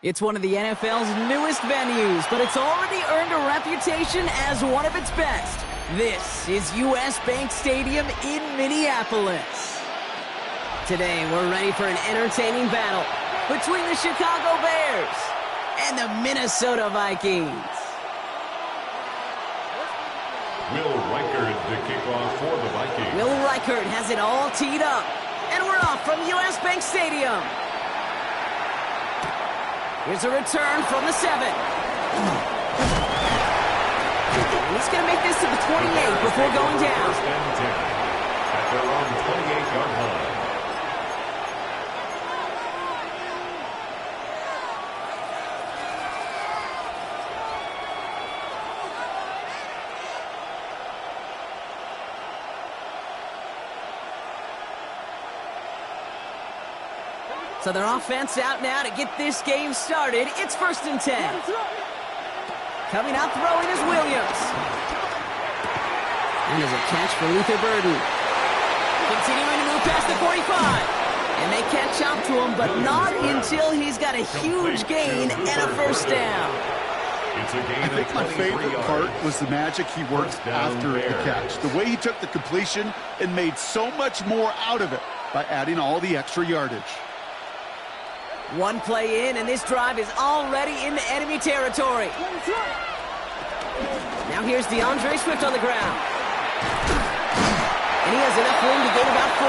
It's one of the NFL's newest venues, but it's already earned a reputation as one of its best. This is US Bank Stadium in Minneapolis. Today, we're ready for an entertaining battle between the Chicago Bears and the Minnesota Vikings. Will Reichard to kick off for the Vikings. Will Reichard has it all teed up, and we're off from US Bank Stadium. Here's a return from the 7. And he's going to make this to the 28 before going down. First and 10 at their own 28-yard line. So their offense out now to get this game started. It's 1st and 10. Coming out throwing is Williams. And there's a catch for Luther Burden. Continuing to move past the 45. And they catch up to him, but not until he's got a huge gain and a first down. I think my favorite part was the magic he worked after the catch. The way he took the completion and made so much more out of it by adding all the extra yardage. One play in, and this drive is already into enemy territory. Now here's DeAndre Swift on the ground. And he has enough room to gain about 4.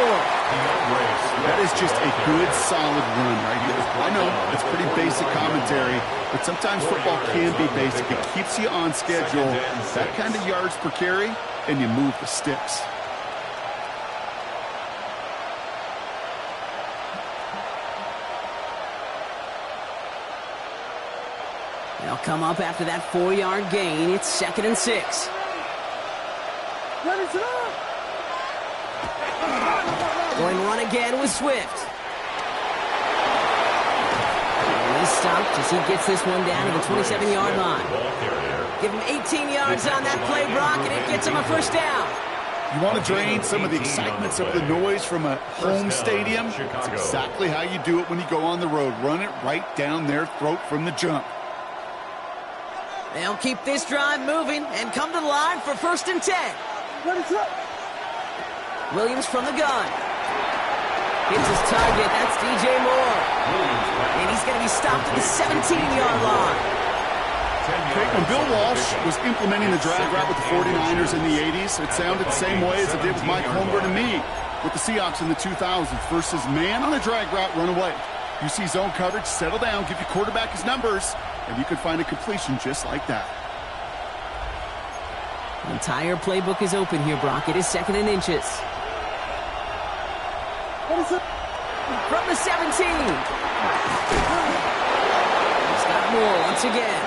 That is just a good, solid run right here. I know it's pretty basic commentary, but sometimes football can be basic. It keeps you on schedule, that kind of yards per carry, and you move the sticks. They'll come up after that 4-yard gain. It's 2nd and 6. Going run again with Swift. And he's stopped as he gets this one down to the 27-yard line. Give him 18 yards on that play, Brock, and it gets him a first down. You want to drain some of the excitements of the noise from a home stadium? That's exactly how you do it when you go on the road. Run it right down their throat from the jump. They'll keep this drive moving and come to the line for 1st and 10. Williams from the gun. Hits his target. That's DJ Moore. And he's going to be stopped at the 17-yard line. Okay, when Bill Walsh was implementing the drag route with the 49ers in the 80s, it sounded the same way as it did with Mike Holmgren and me with the Seahawks in the 2000s versus man on a drag route, run away. You see zone coverage, settle down, give your quarterback his numbers, and you can find a completion just like that. The entire playbook is open here, Brock. It is 2nd and inches. From the 17. He's got Moore once again.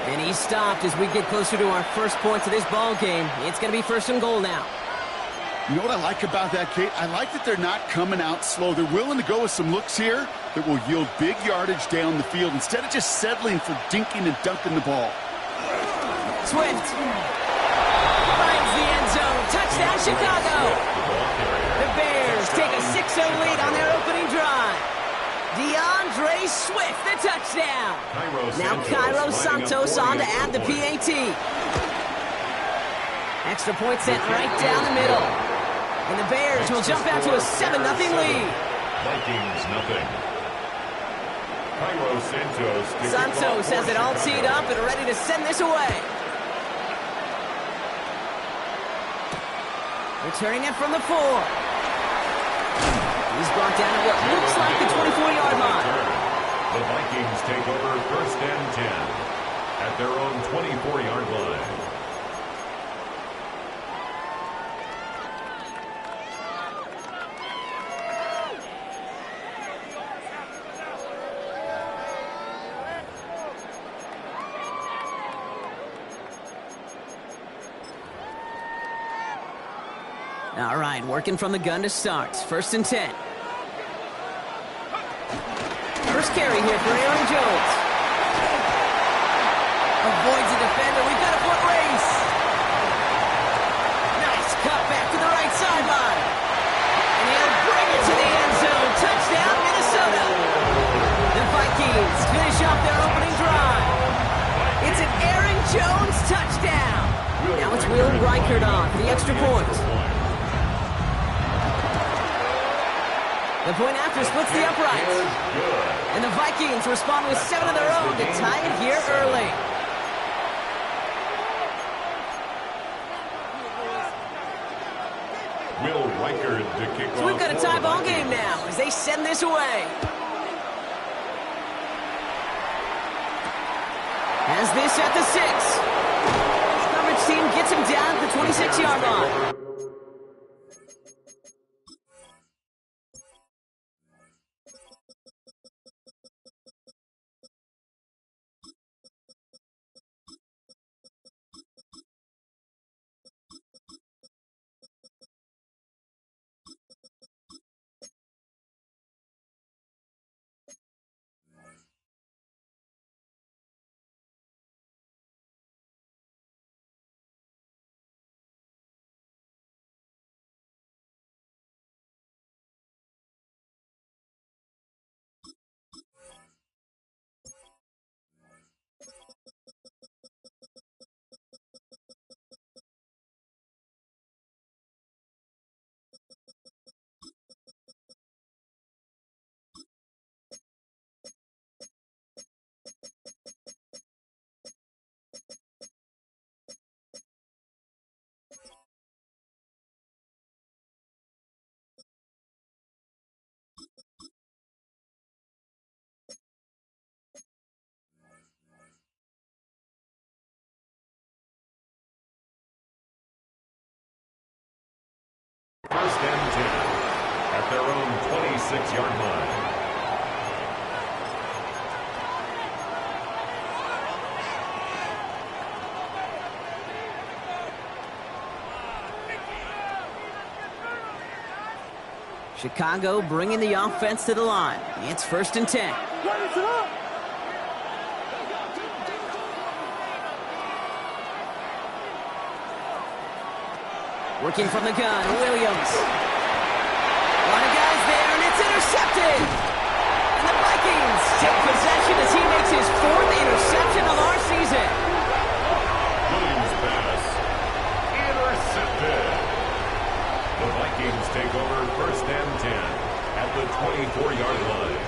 And he's stopped as we get closer to our first points of this ball game. It's going to be 1st and goal now. You know what I like about that, Kate? I like that they're not coming out slow. They're willing to go with some looks here that will yield big yardage down the field instead of just settling for dinking and dunking the ball. Swift finds the end zone. Touchdown, Chicago. The Bears take a 6-0 lead on their opening drive. DeAndre Swift, the touchdown. Now Cairo Santos on to add the PAT. Extra point sent right down the middle. And the Bears will jump out to a 7-0 lead. Vikings nothing. Cairo Santos has it all teed up and ready to send this away. Returning it from the 4. He's brought down at what looks like the 24-yard line. The Vikings take over 1st and 10 at their own 24-yard line. All right, working from the gun to start. 1st and 10. First carry here for Aaron Jones. Avoids a defender. We've got a foot race. Nice cut back to the right sideline. And he'll bring it to the end zone. Touchdown, Minnesota. The Vikings finish off their opening drive. It's an Aaron Jones touchdown. Now it's Will Reichert on for the extra point. The point after splits the uprights. And the Vikings respond with 7 of their own to tie it here early. Will Reichert to kick off. So we've got a tie ball game now as they send this away. As this at the 6. Coverage team gets him down at the 26-yard line. First and 10 at their own 26-yard line. Chicago bringing the offense to the line. It's 1st and 10. Working from the gun, Williams. A lot of guys there, and it's intercepted. And the Vikings take possession as he makes his 4th interception of our season. Williams pass intercepted. The Vikings take over 1st and 10 at the 24-yard line.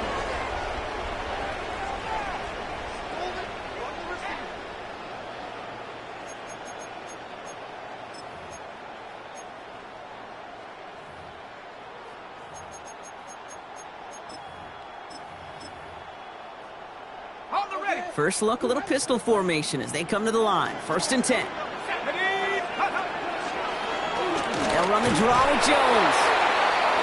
First look, a little pistol formation as they come to the line. 1st and 10. They'll run the draw with Jones.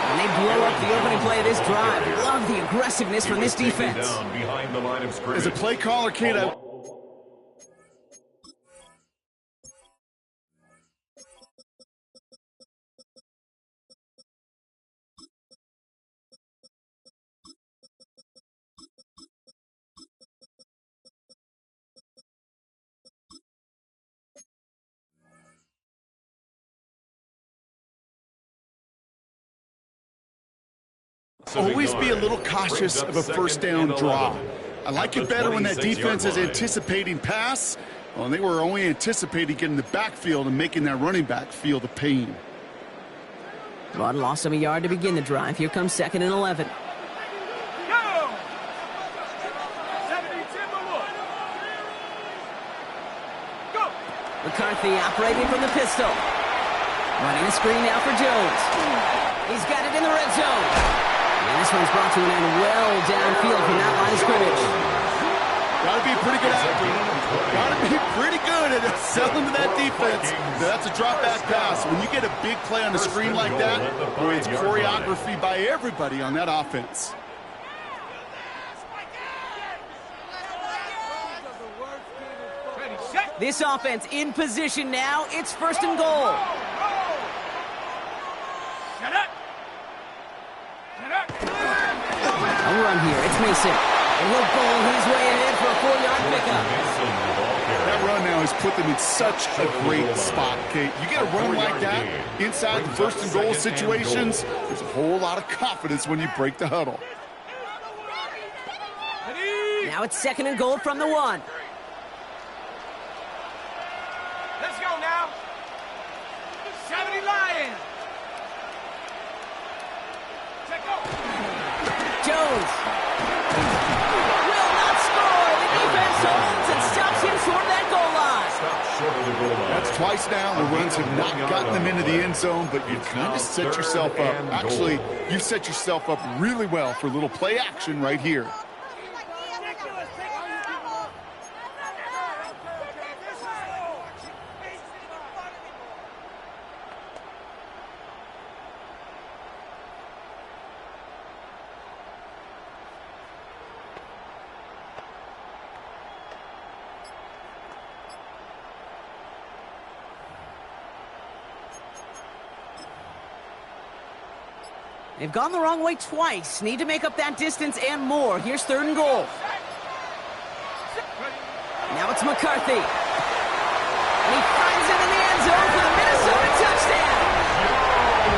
And they blow up the opening play of this drive. Love the aggressiveness from this defense. Behind the line of scrimmage. As a play caller, Kate, always be a little cautious of a 1st down draw. I like it better when that defense is anticipating pass. Well, they were only anticipating getting the backfield and making that running back feel the pain. Rod lost him a yard to begin the drive. Here comes 2nd and 11. McCarthy operating from the pistol. Running a screen now for Jones. He's got it in the red zone. And this one's brought to an end well downfield from that line of scrimmage. Got to be a pretty good athlete. Got to be pretty good at selling to that defense. That's a drop back pass. When you get a big play on the screen like that, it's choreography by everybody on that offense. This offense in position now. It's 1st and goal. run here. It's Mason. And he'll bowl his way ahead for a 4-yard pickup. That run now has put them in such a great spot, Kate. You get a run like that inside the first and goal situations, there's a whole lot of confidence when you break the huddle. Now it's 2nd and goal from the 1. Let's go now. 70 Lions. Check go. Jones will not score. The defense holds and stops him short of that goal line. Short of the goal line. That's twice now. The runs have not gotten them into the end zone, but you've kind of set yourself up. Actually, you've set yourself up really well for a little play action right here. They've gone the wrong way twice. Need to make up that distance and more. Here's 3rd and goal. Now it's McCarthy. And he finds it in the end zone for the Minnesota touchdown.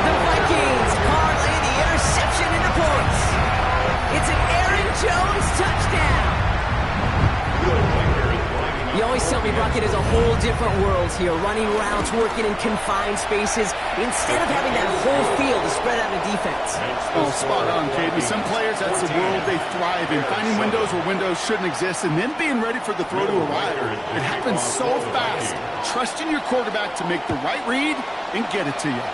The Vikings parlay the interception into points. It's an Aaron Jones touchdown. You always tell me, Bucket, is a whole different world here. Running routes, working in confined spaces, instead of having that whole field to spread out a defense. Oh, spot on, Kate. With some players, that's the world they thrive in. Finding windows where windows shouldn't exist and then being ready for the throw to arrive. It happens so fast. Trusting your quarterback to make the right read and get it to you.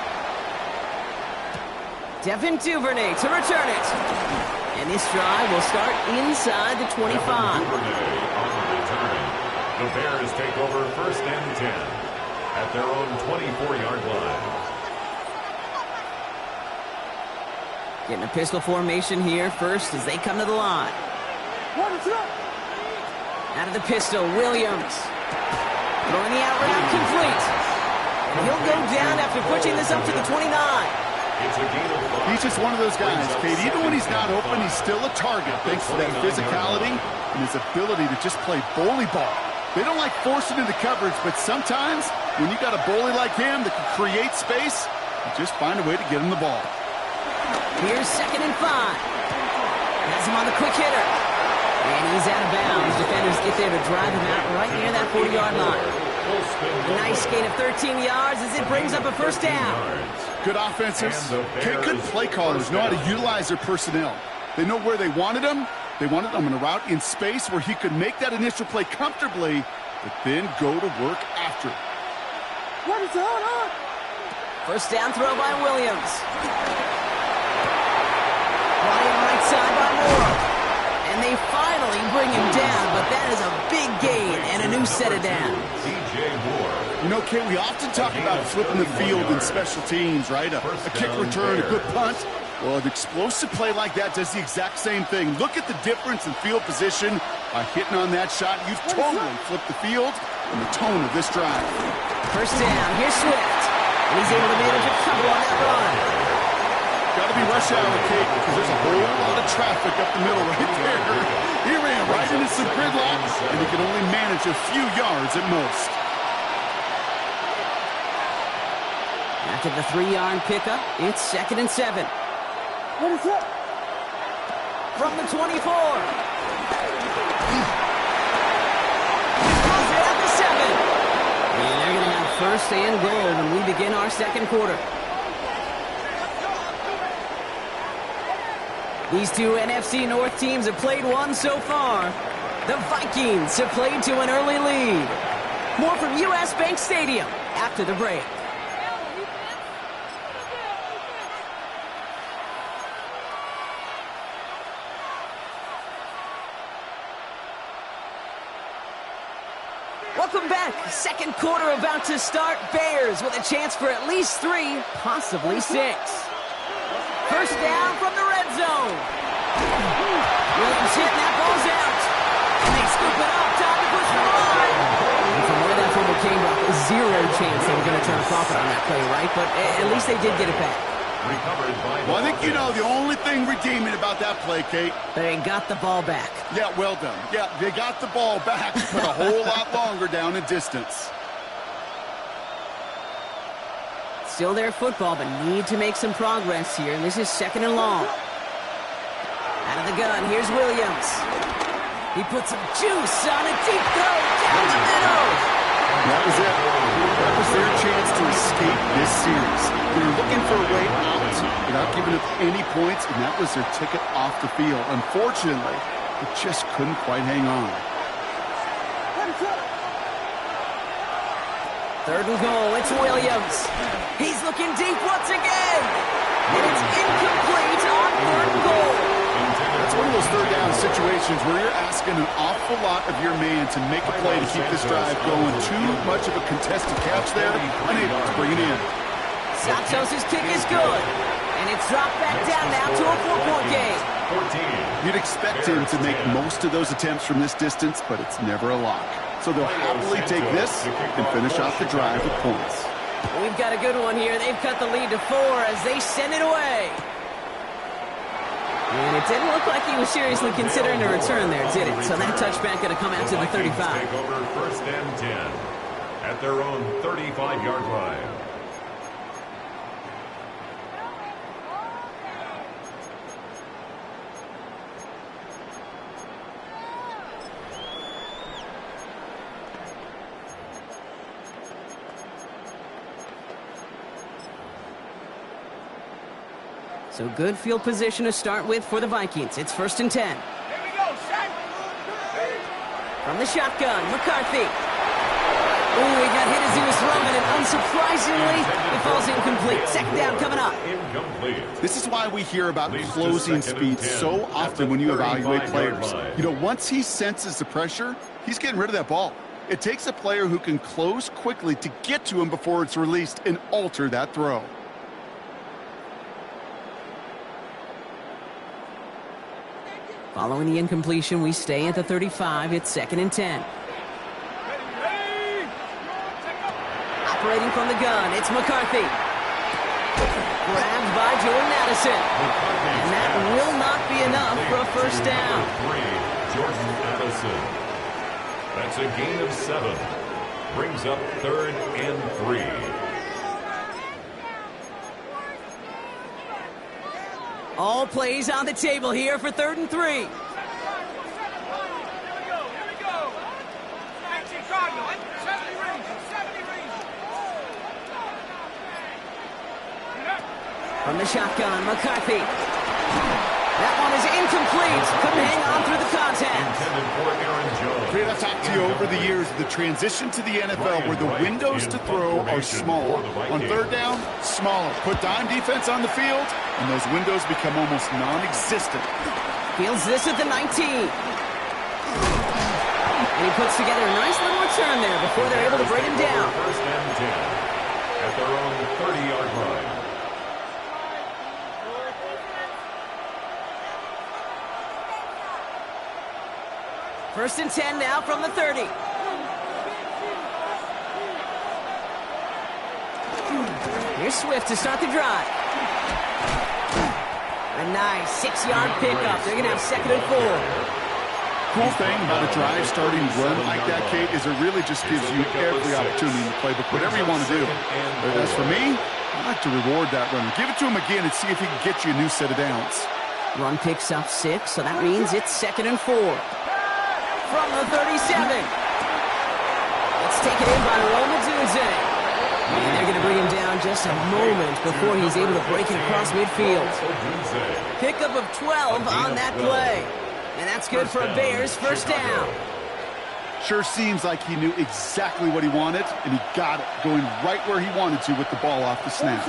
Devin Duvernay to return it. And this drive will start inside the 25. The Bears take over 1st and 10 at their own 24-yard line. Getting a pistol formation here first as they come to the line. Out of the pistol, Williams. Throwing the out route complete. And he'll go down after pushing this up to the 29. He's just one of those guys, Kate. Even when he's not open, he's still a target thanks to that physicality and his ability to just play bully ball. They don't like forcing into coverage, but sometimes when you got a bully like him that can create space, you just find a way to get him the ball. Here's 2nd and 5. Has him on the quick hitter. And he's out of bounds. Defenders get there to drive him out right near that 40-yard line. A nice gain of 13 yards as it brings up a 1st down. Good offenses. Good play callers know how to utilize their personnel. They know where they wanted him. They wanted him in a route in space where he could make that initial play comfortably, but then go to work after it. What is going on? 1st down throw by Williams. Brought in right side by Moore. And they finally bring him down, but that is a big gain and a new set of downs. You know, Kate, we often talk about flipping the field in special teams, right? A kick return, a good punt. Well, an explosive play like that does the exact same thing. Look at the difference in field position. By hitting on that shot, you've totally flipped the field and the tone of this drive. 1st down, here's Swift. And he's able to manage a couple on that run. Got to be rush hour, Kate, because there's a whole lot of traffic up the middle right there. He ran right into some gridlock, and he can only manage a few yards at most. After the 3-yard pickup, it's 2nd and 7. What is that? From the 24. Goes it at the 7. And they're going to have 1st and goal when we begin our 2nd quarter. These two NFC North teams have played one so far. The Vikings have played to an early lead. More from U.S. Bank Stadium after the break. Welcome back. 2nd quarter about to start. Bears with a chance for at least 3, possibly 6. 1st down from the red zone. Williams hit, and that ball's out. And they scoop it up, time to push the line. And from where that fumble came, Brock, 0 chance they were going to turn a profit on that play, right? But at least they did get it back. Recovered by the Well, I think you know offense. the only thing redeeming about that play, Kate. They got the ball back. Yeah, well done. Yeah, they got the ball back, but a whole lot longer down in distance. Still their football, but need to make some progress here. And this is 2nd and long. Out of the gun, here's Williams. He puts some juice on a deep throw down the middle. That was it. That was their chance to escape this series. They were looking for a way out without giving up any points, and that was their ticket off the field. Unfortunately, they just couldn't quite hang on. 3rd and goal, it's Williams. He's looking deep once again. And it's incomplete on 3rd and goal. That's one of those third down situations where you're asking an awful lot of your man to make a play to keep this drive going. Too much of a contested catch there, unable to bring it in. Santos' kick is good. And it's dropped back down now to a 4-point game. 14. You'd expect him to make most of those attempts from this distance, but it's never a lock. So they'll happily take this and finish off the drive with points. We've got a good one here. They've cut the lead to 4 as they send it away. And it didn't look like he was seriously considering a return there, did it? So that touchback going to come out to the 35. Take over 1st and 10 at their own 35-yard line. So good field position to start with for the Vikings. It's 1st and 10. Here we go, Shaq. From the shotgun, McCarthy. Ooh, he got hit as he was throwing it. Unsurprisingly, it falls incomplete. 2nd down coming up. Incomplete. This is why we hear about Leads to closing 2nd and speed 10 so at often the when you evaluate 35-yard players. line. You know, once he senses the pressure, he's getting rid of that ball. It takes a player who can close quickly to get to him before it's released and alter that throw. Following the incompletion, we stay at the 35. It's 2nd and 10. Operating from the gun, it's McCarthy. Grabbed by Jordan Addison. And that will not be enough for a 1st down. Jordan Addison. That's a gain of 7. Brings up 3rd and 3. All plays on the table here for 3rd and 3. Here we go. Action Cardinal. 70 ranges. 70 ranges. From the shotgun, McCarthy. That one is incomplete. Couldn't hang on through the contact. Intended for Aaron Jones. Great, I've talked to you over the years, the transition to the NFL where the windows to throw are small. On 3rd down, smaller. Put dime defense on the field, and those windows become almost non-existent. Fields this at the 19. And he puts together a nice little return there before they're able to bring him down. 1st and 10 at their own 30-yard line. First and 10 now from the 30. Here's Swift to start the drive. A nice 6-yard pickup. They're going to have 2nd and 4. Cool thing about a drive starting run like that, Kate, is it really just gives you every opportunity in the playbook, whatever you want to do. But as for me, I like to reward that run. Give it to him again and see if he can get you a new set of downs. Run picks up 6, so that means it's 2nd and 4. From the 37. Let's take it in by Roma Dunze. And they're going to bring him down just a moment before he's able to break it across midfield. Pickup of 12 on that play. And that's good for a Bears 1st down. Sure seems like he knew exactly what he wanted, and he got it, going right where he wanted to with the ball off the snap.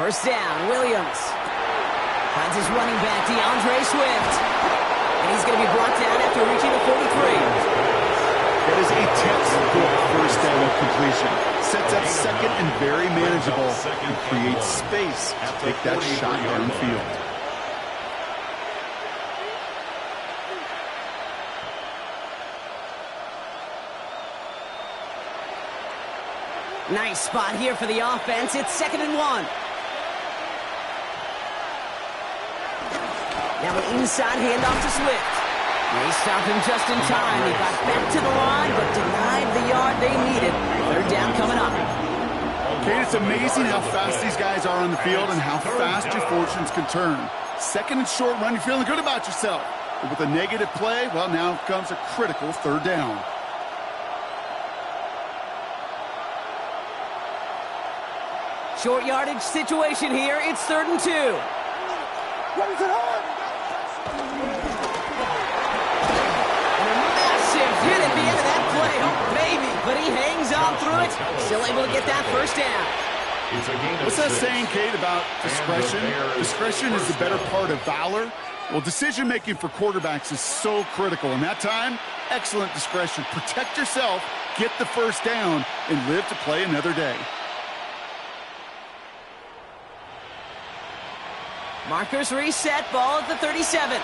1st down, Williams. Finds his running back, DeAndre Swift. And he's going to be brought down after reaching the 43. That is a textbook 1st down completion. Sets up 2nd and very manageable and creates space to take that shot downfield. Nice spot here for the offense. It's 2nd and 1. Now an inside handoff to Swift. They stopped him just in time. He got back to the line, but denied the yard they needed. Third down coming up. Kate, it's amazing how fast these guys are on the field and how fast your fortunes can turn. Second and short run, you're feeling good about yourself. But with a negative play, well, now comes a critical third down. Short yardage situation here. It's 3rd and 2. What is it on? Hit at the end of that play. Oh, baby. But he hangs on through it. Still able to get that first down. What's that saying, Kate, about discretion? Discretion is the better part of valor. Well, decision-making for quarterbacks is so critical. And that time, excellent discretion. Protect yourself, get the first down, and live to play another day. Markers reset. Ball at the 37.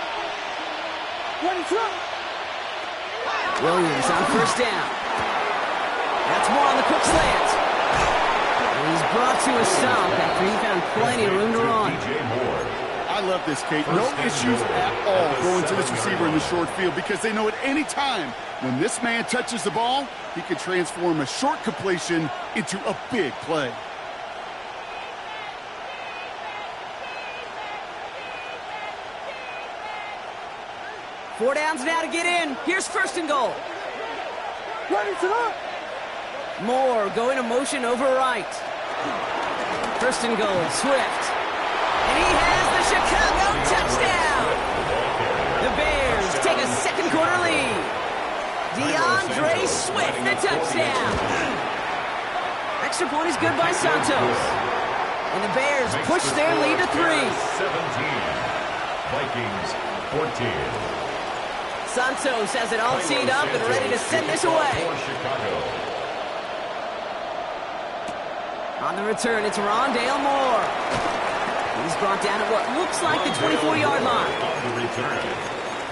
Williams on first down. That's more on the quick slant. And he's brought to a stop after he found plenty of room to run. I love this, Kate. No issues at all going to this receiver in the short field because they know at any time when this man touches the ball, he can transform a short completion into a big play. Four downs now to get in. Here's 1st and goal. Moore going to motion over right. 1st and goal, Swift. And he has the Chicago touchdown. The Bears take a second quarter lead. DeAndre Swift, the touchdown. Extra point is good by Santos. And the Bears push their lead to 3. 17. Vikings 14. Santos has it all teed up and ready to send this away. On the return, it's Rondale Moore. He's brought down at what looks like the 24-yard line. On the return,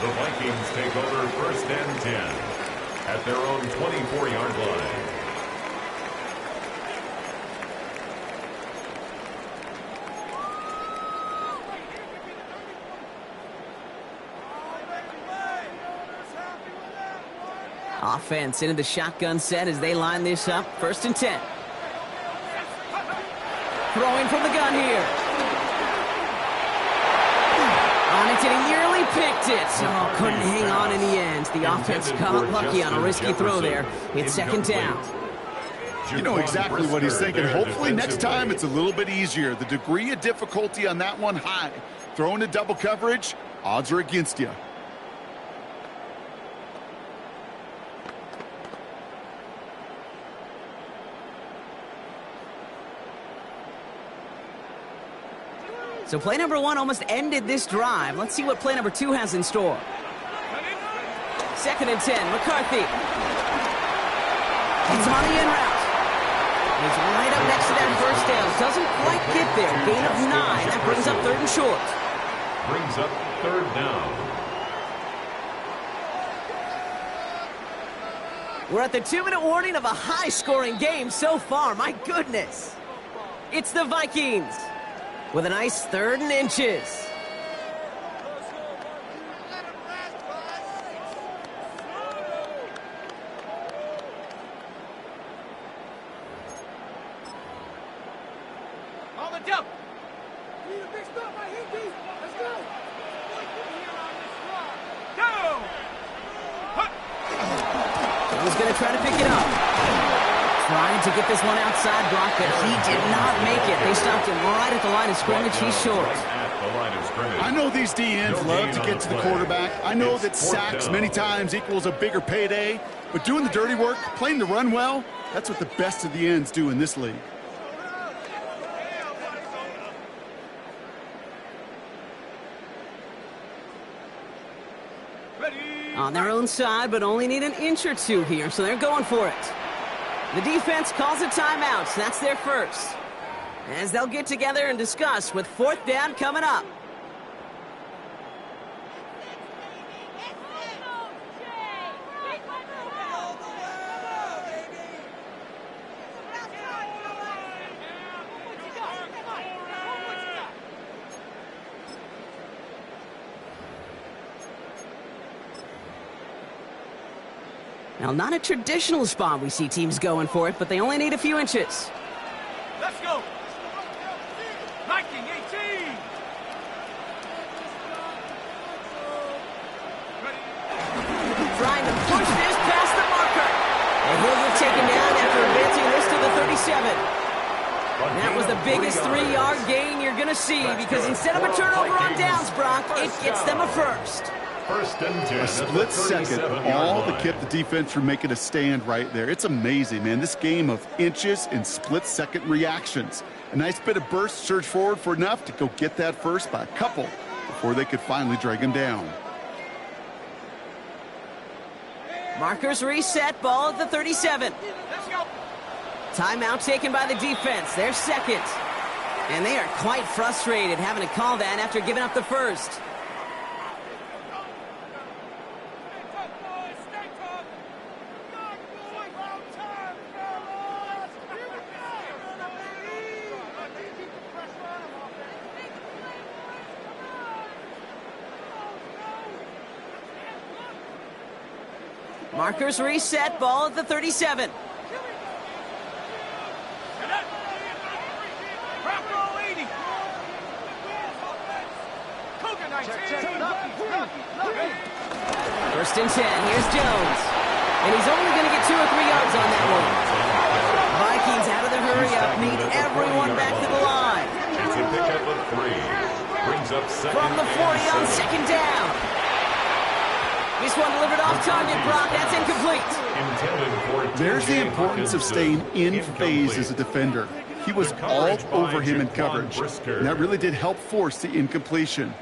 the Vikings take over 1st and 10 at their own 24-yard line. Offense into the shotgun set as they line this up. 1st and 10. Throwing from the gun here. On it, and he nearly picked it. Oh, couldn't hang on in the end. The offense got lucky on a risky throw there. It's 2nd down. You know exactly what he's thinking. Hopefully next time it's a little bit easier. The degree of difficulty on that one high. Throwing to double coverage, odds are against you. So play number 1 almost ended this drive. Let's see what play number 2 has in store. 2nd and 10, McCarthy. It's on the in route. He's right up next to that first down. Doesn't quite get there. Gain of 9. That brings up 3rd and short. Brings up 3rd down. We're at the 2-minute warning of a high-scoring game so far. My goodness. It's the Vikings with a nice 3rd and inches. On the jump. Need a big stop right here, D. Let's go. Go. He's going to try to pick it up. Trying to get this one outside Brock, but he did not make it. They stopped him right at the line of scrimmage. He's short. I know these DNs love to get to the quarterback. I know that sacks many times equals a bigger payday, but doing the dirty work, playing the run well, that's what the best of the ends do in this league. On their own side, but only need an inch or two here, so they're going for it. The defense calls a timeout, so that's their first. As they'll get together and discuss with 4th down coming up. Now, not a traditional spot we see teams going for it, but they only need a few inches. Let's go. Viking 18. Trying to push this past the marker. And he'll get taken down after advancing this to the 37. And that was the biggest 3-yard gain you're going to see, because instead of a turnover on downs, Brock, it gets them a first. First and 10. A split second, all that kept the defense from making a stand right there. It's amazing, man. This game of inches and split-second reactions. A nice bit of burst, surge forward for enough to go get that first by a couple before they could finally drag him down. Markers reset, ball at the 37. Let's go. Timeout taken by the defense. They're second. And they are quite frustrated having to call that after giving up the first. Markers reset, ball at the 37. First and 10, here's Jones. And he's only going to get 2 or 3 yards on that one. Vikings out of the hurry-up, need everyone back to the line. It's a pickup of 3. Brings up second. From the 40 on second down. This one delivered off target, Brock. That's incomplete. There's the importance of staying in phase as a defender. He was all over him in coverage, and that really did help force the incompletion.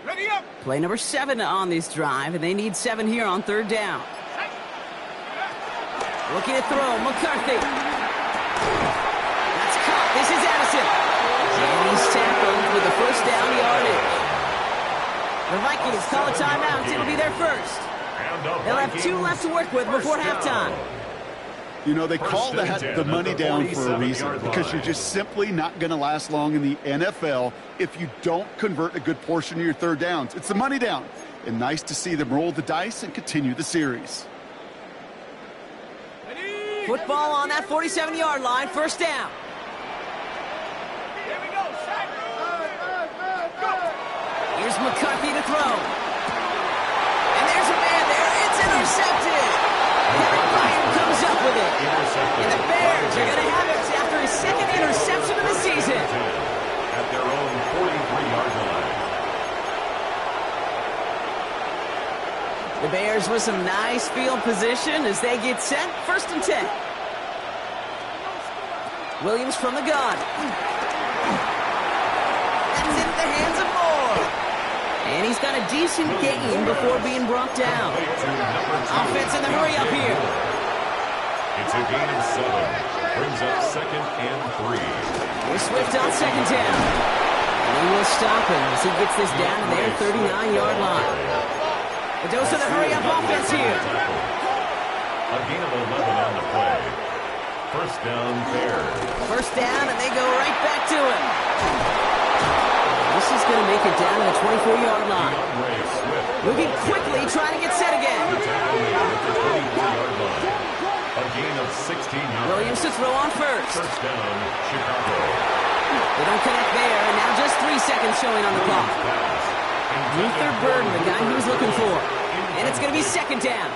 Ready up. Play number 7 on this drive, and they need 7 here on third down. Looking to throw, McCarthy. That's caught. This is Addison. And he's tackled with the first down yardage. The Vikings call a timeout. It'll be their first. They'll have 2 left to work with before halftime. You know, they call that the money down for a reason, because you're just simply not going to last long in the NFL if you don't convert a good portion of your third downs. It's the money down. And nice to see them roll the dice and continue the series. Football on that 47-yard line, first down. Here we go. Sack. Here's McCarthy to throw. And there's a man there. It's intercepted. Kevin Byard comes up with it. And the Bears are going to have it after his second interception of the season. At their own 43-yard line. The Bears with some nice field position as they get set. First and 10. Williams from the gun. That's into the hands of Moore. And he's got a decent gain before being brought down. Offense in the hurry up here. It's a gain of 7. Brings up second and 3. Here's Swift on second down. And he will stop him as he gets this down to their 39-yard line. A dose of the hurry-up offense here. A gain of 11 on the play. First down, Bears. First down, and they go right back to it. This is going to make it down to the 24-yard line. Moving quickly, trying to get set again. A gain of 16 yards. Williams to throw on first. First down, Chicago. They don't connect there, and now just 3 seconds showing on the clock. Luther Burden, the guy he was looking for. And it's going to be second down.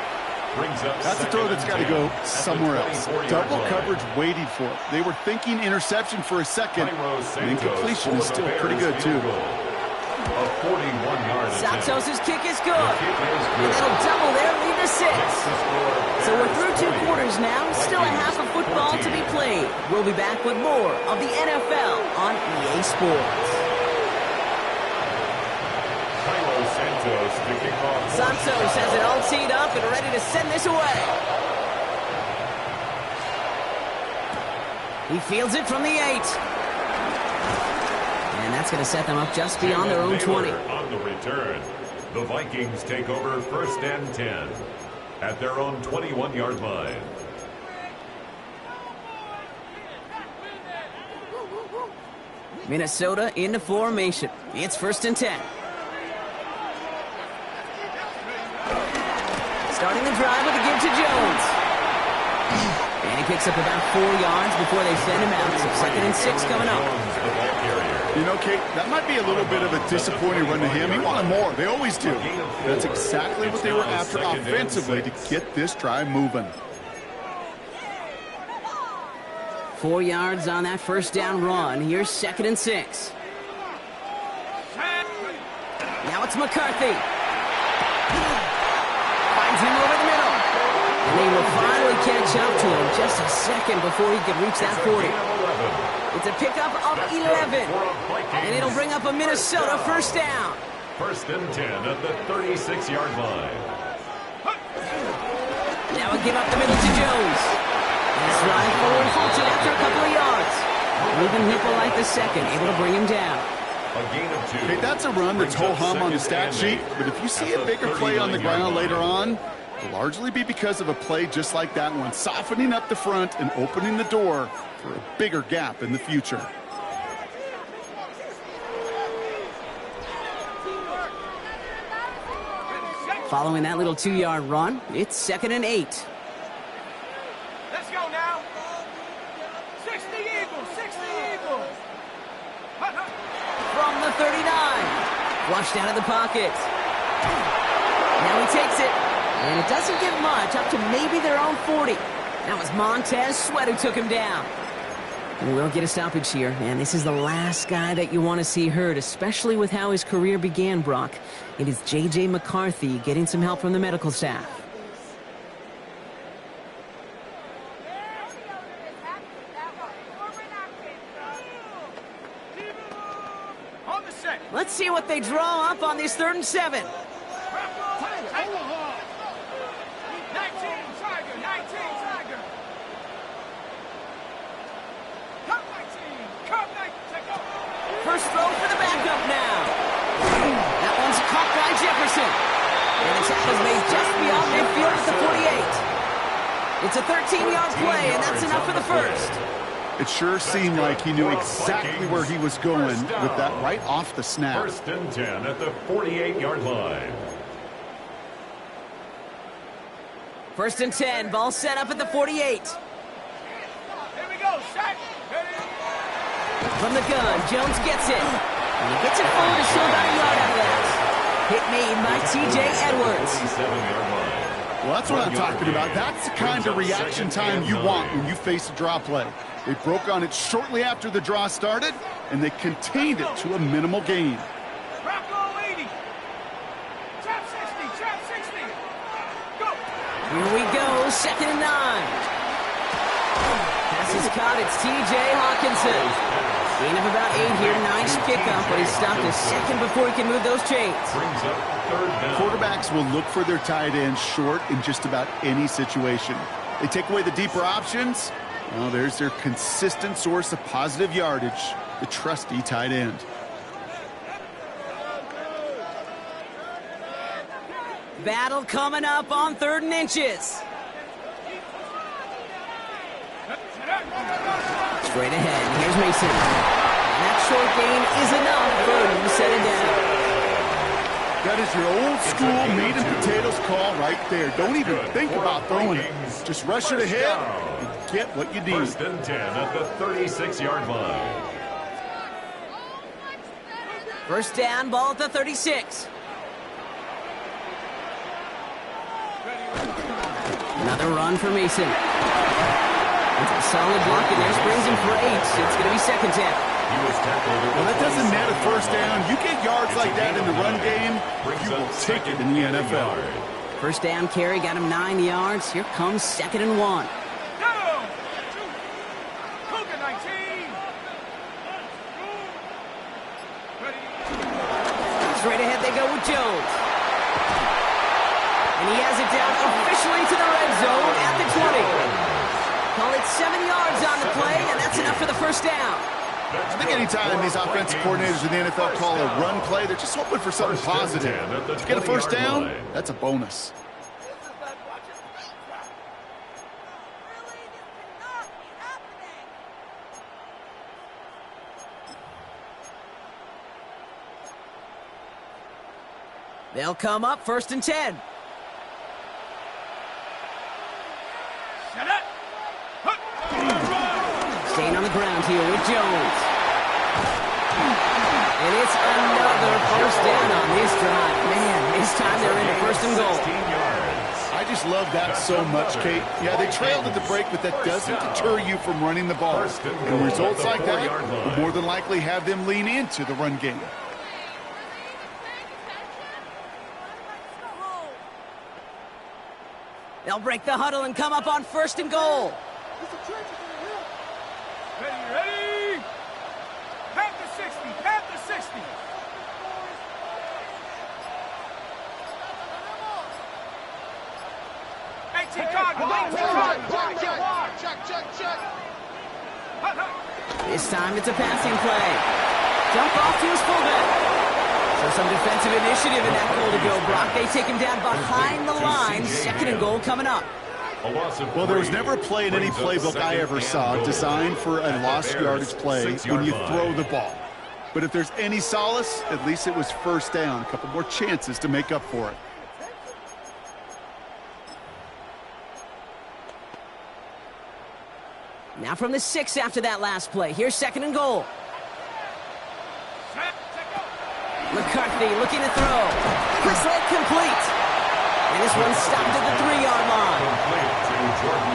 That's a throw that's got to go somewhere else. Double coverage waiting for it. They were thinking interception for a second, and incompletion is still pretty good, too. A 41-yard attempt. Santos' kick is good. And that'll double their lead to 6. So we're through 2 quarters now. Still a half of football to be played. We'll be back with more of the NFL on EA Sports. Santos has it all teed up and ready to send this away. He fields it from the 8. And that's going to set them up just beyond their own 20. On the return, the Vikings take over 1st and 10 at their own 21-yard line. Minnesota into formation. It's 1st and 10. Starting the drive with a give to Jones. And he picks up about 4 yards before they send him out. So 2nd and 6 coming up. You know, Kate, that might be a little bit of a disappointing run to him. He wanted more. They always do. That's exactly what they were after offensively to get this drive moving. 4 yards on that 1st down run. Here's 2nd and 6. Now it's McCarthy. Finds him over the middle. And they will finally catch up to him just a second before he could reach that 40. It's a pickup of 11. And it'll bring up a Minnesota 1st down. 1st and 10 at the 36-yard line. Now a give up the middle to Jones. This drive forward halted after a couple of yards. Ruben Hippolyte the second, able to bring him down. A gain of 2. Hey, that's a run that's ho-hum on the stat sheet, but if you see a bigger play on the ground later on, it'll largely be because of a play just like that one, softening up the front and opening the door for a bigger gap in the future. Following that little 2-yard run, it's 2nd and 8. Let's go now. 60 Eagles, 60 Eagles. From the 39. Flushed out of the pocket. Now he takes it. And it doesn't get much, up to maybe their own 40. That was Montez Sweat who took him down. We'll get a stoppage here, and this is the last guy that you want to see hurt, especially with how his career began, Brock. It is J.J. McCarthy getting some help from the medical staff. On the set. Let's see what they draw up on this 3rd and 7. 19 Tiger, 19 Tiger. Come 19, come 19, take over. First throw for the backup now. That one's caught by Jefferson. And the tackle's made just beyond midfield at the 48. It's a 13-yard play, and that's enough for the first. It sure seemed like he knew exactly where he was going with that right off the snap. 1st and 10 at the 48-yard line. 1st and 10, ball set up at the 48. Here we go, set. From the gun, Jones gets it. And he gets it forward to still about a yard out of that. Hit made by T.J. Edwards. 47-yard line. Well, that's what I'm talking about. That's the kind of reaction time you want when you face a draw play. They broke on it shortly after the draw started, and they contained it to a minimal gain. Rocco 80. Trap 60, trap 60. Go. Here we go, 2nd and 9. Pass is caught, it's T.J. Hawkinson. Gain of about 8 here, nice pickup, but he stopped a second before he can move those chains. Brings up 3rd down. Quarterbacks will look for their tight end short in just about any situation. They take away the deeper options. Well, there's their consistent source of positive yardage, the trusty tight end. Battle coming up on 3rd and inches. Straight ahead, here's Mason. And that short gain is enough for him to set it down. That is your old school meat and potatoes call right there. Don't even think about throwing it. Just rush it ahead and get what you need. 1st and 10 at the 36-yard line. 1st down, ball at the 36. Another run for Mason. It's a solid block, and there springs him for 8. It's going to be 2nd down. Well, that doesn't net a 1st down. You get yards like that in the run game, you will take it in the NFL. 1st down carry got him 9 yards. Here comes 2nd and 1. Go. Cougar 19. Ready. Straight ahead they go with Jones. And he has it down officially to the red zone at the 20. Call it 7 yards on the play, and that's enough for the 1st down. I think anytime these offensive coordinators in the NFL call a run play, they're just hoping for something positive. To get a first down, that's a bonus. They'll come up 1st and 10. Staying on the ground here with Jones. And it's another first down on this drive. Man, this time they're in a 1st and goal. I just love that so much, Kate. Yeah, they trailed at the break, but that doesn't deter you from running the ball. And results like that will more than likely have them lean into the run game. They'll break the huddle and come up on 1st and goal. Ready? Panther 60, Panther 60. This time it's a passing play. Jump off to his fullback. So some defensive initiative in that goal to go. Brock, they take him down behind the line. 2nd and goal coming up. Well, there was never a play in any playbook I ever saw designed for a lost yardage play when you throw the ball. But if there's any solace, at least it was first down. A couple more chances to make up for it. Now from the 6 after that last play. Here's 2nd and goal. McCarthy looking to throw. Whistle complete. And this one stopped at the 3-yard line.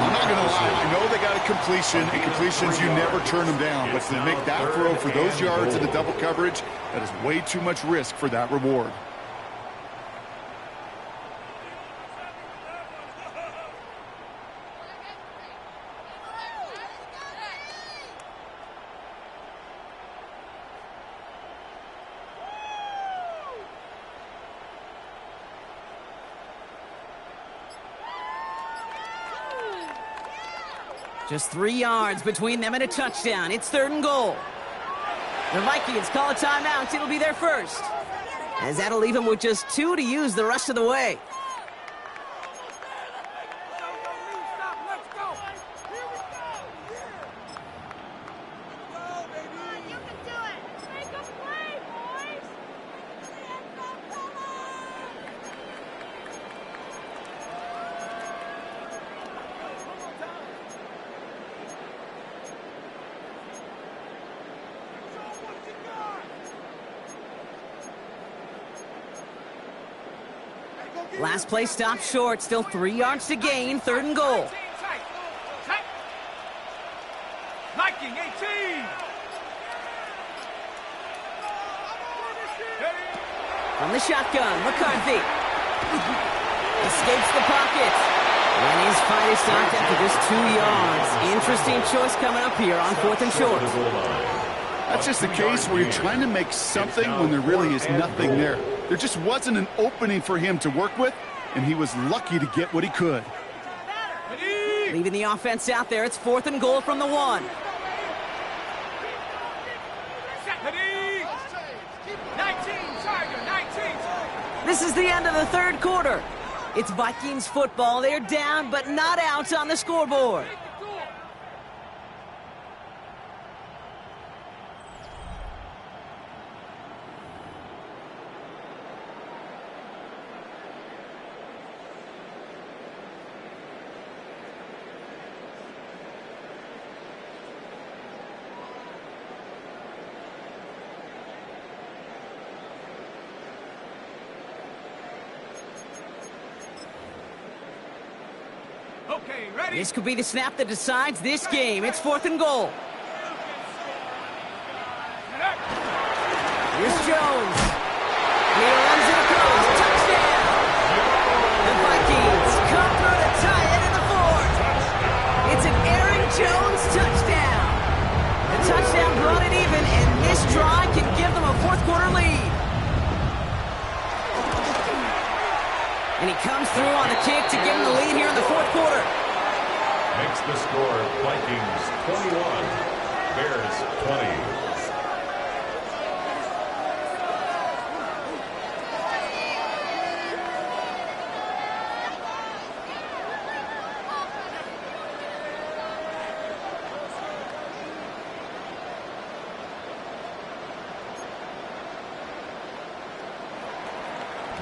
I'm not going to lie. I know they got a completion, and completions, you never turn them down. But to make that throw for those yards in the double coverage, that is way too much risk for that reward. Just 3 yards between them and a touchdown. It's 3rd and goal. The Vikings call a timeout. It'll be their first, as that'll leave them with just 2 to use the rest of the way. Last play stopped short. Still 3 yards to gain. 3rd and goal. Viking 18. From the shotgun, McCarthy escapes the pocket. And his fight is stopped after just 2 yards. Interesting choice coming up here on 4th and short. That's just the case where you're trying to make something when there really is nothing there. There just wasn't an opening for him to work with, and he was lucky to get what he could. Leaving the offense out there, it's 4th and goal from the 1. 19, Tiger, 19. This is the end of the 3rd quarter. It's Vikings football. They're down, but not out on the scoreboard. Okay, ready? This could be the snap that decides this game. It's 4th and goal. Here's Jones. He runs it across. Touchdown! The Vikings come through to tie it in the 4th. It's an Aaron Jones touchdown. The touchdown brought it even, and this drive can give them a 4th quarter lead. And he comes through on the kick to give him the lead here in the 4th quarter. Makes the score Vikings 21, Bears 20.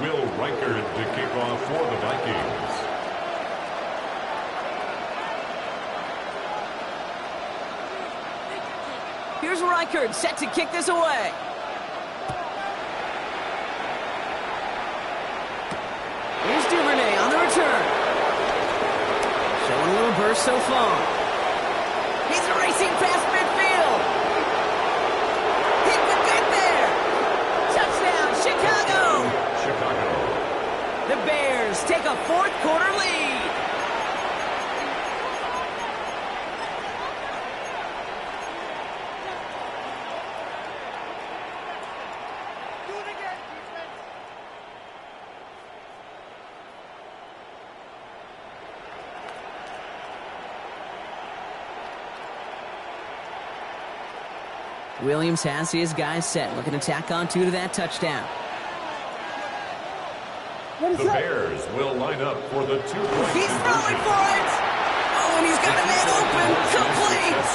Will Reichard to kick off for the Vikings. Here's Reichard set to kick this away. Here's Duvernay on the return. Showing a little burst so far. He's racing past midfield. Hit the good there. Touchdown, Chicago. The Bears take a fourth quarter lead. Williams has his guys set, looking to tack on 2 to that touchdown. The Bears will line up for the 2-point. He's throwing for it! Oh, and he's got a man open, complete!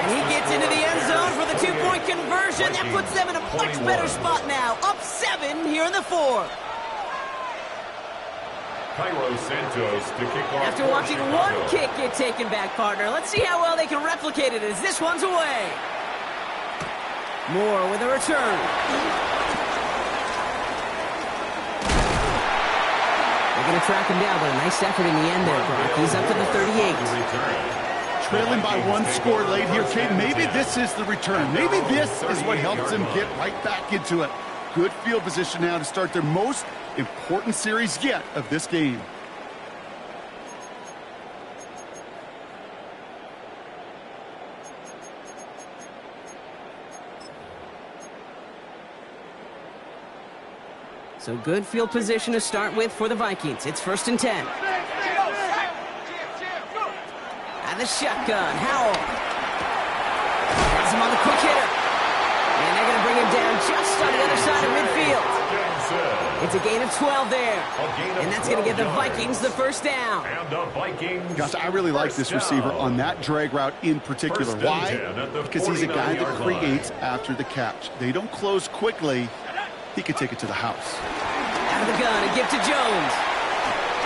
And he gets into the end zone for the 2-point conversion. That puts them in a much better spot now. Up 7 here in the 4th. Cairo Santos to kick off. After watching one kick get taken back, partner, let's see how well they can replicate it as this one's away. Moore with a return. They're going to track him down, but a nice effort in the end there, Brock. He's up to the 38. Trailing by 1 score late here, Kate. Maybe this is the return. Maybe this is what helps them get right back into it. Good field position now to start their most important series yet of this game. So good field position to start with for the Vikings. It's 1st and 10. And the shotgun, Howell. Has him on the quick hitter. And they're going to bring him down just on the other side of midfield. It's a gain of 12 there. And that's going to give the Vikings the first down. And the Vikings. Gosh, I really like this receiver on that drag route in particular. Why? Because he's a guy that creates after the catch. They don't close quickly. He could take it to the house. Out of the gun, a give to Jones.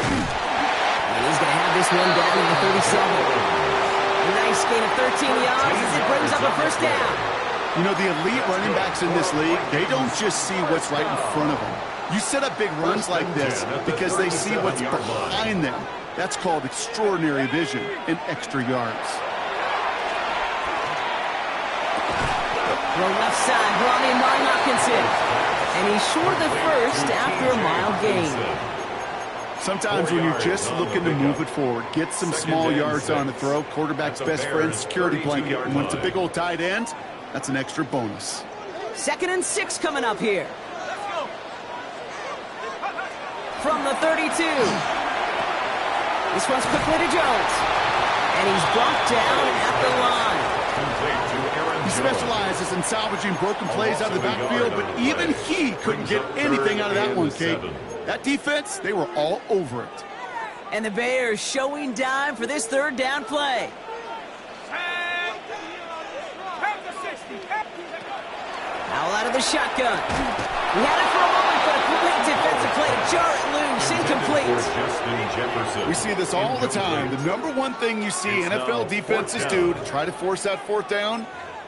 And he's going to have this one down to the 37. A nice gain of 13 yards as it brings up a first down. You know, the elite running backs in this league, they don't just see what's right in front of them. You set up big runs like this because they see what's behind them. That's called extraordinary vision and extra yards. Throw left side, brought in by Hopkinson. And he's short the first after a mile gain. Sometimes when you're just looking to move it forward, get some small yards on the throw, quarterback's best friend, security blanket. And when it's a big old tight end, that's an extra bonus. 2nd and 6 coming up here. From the 32. This one's quickly to Jones. And he's brought down at the line. He specializes in salvaging broken plays out of the backfield, but even he couldn't get anything out of that one, Kate. That defense, they were all over it. And the Bears showing dime for this 3rd down play. Howell out of the shotgun. He had it for a moment, but a great defensive play to jar it loose, incomplete. We see this all the time. The number one thing you see NFL defenses do to try to force that 4th down,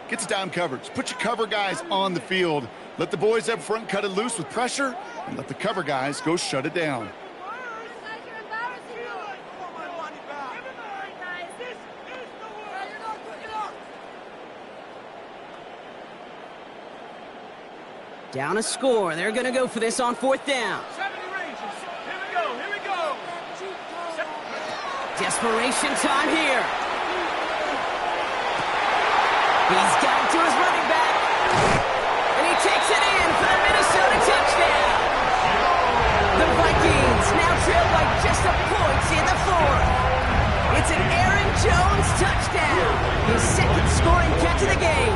get to dime coverage. Put your cover guys on the field. Let the boys up front cut it loose with pressure, and let the cover guys go shut it down. Down a score. They're going to go for this on 4th down. 70 ranges. Here we go. Desperation time here. He's got it to his running back. And he takes it in for the Minnesota touchdown. The Vikings now trail by just a point in the 4th. It's an Aaron Jones touchdown. His 2nd scoring catch of into the game.